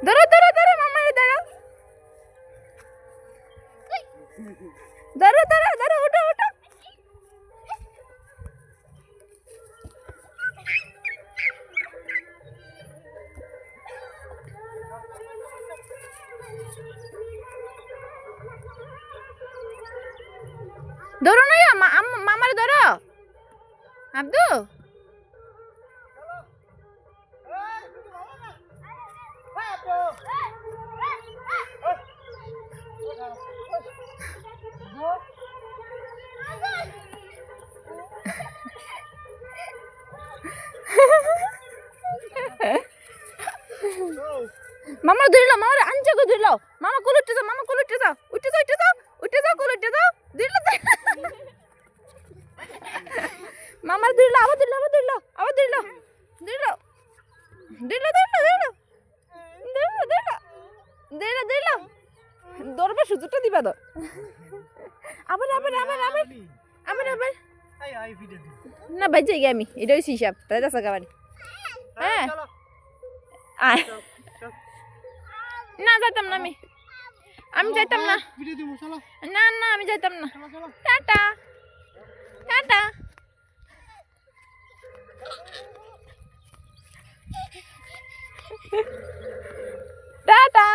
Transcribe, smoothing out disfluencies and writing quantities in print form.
ধরো ধরো ধরো মামারে ধরো ধরো ধরো ধরো উঠো উঠো ধরো না মামারে ধরো আব্দু মামা ধরলো মামার আনছে গো ধরলো মামা কোল উঠতে যাও মামা কোল উঠতে যাও উঠতে যাও উঠতে যাও উঠতে যাও কোল উঠতে যাও ধরলো মামার ধরলো আবার ধরলো আবার ধরলো আবার ধরলো ধরলো ধরলো ধরলো ধরলো ধরলো ধরলো ধরলো ধরবার সুযোগটা দিবা তো আবার আবার আবার আবার আবার আবার না বাজে গে আমি এটা হচ্ছে হিসাব তাই আছে গাবাড়ি হ্যাঁ না যাইতাম না আমি যাইতাম না না না আমি যাইতাম না টাটা টাটা টাটা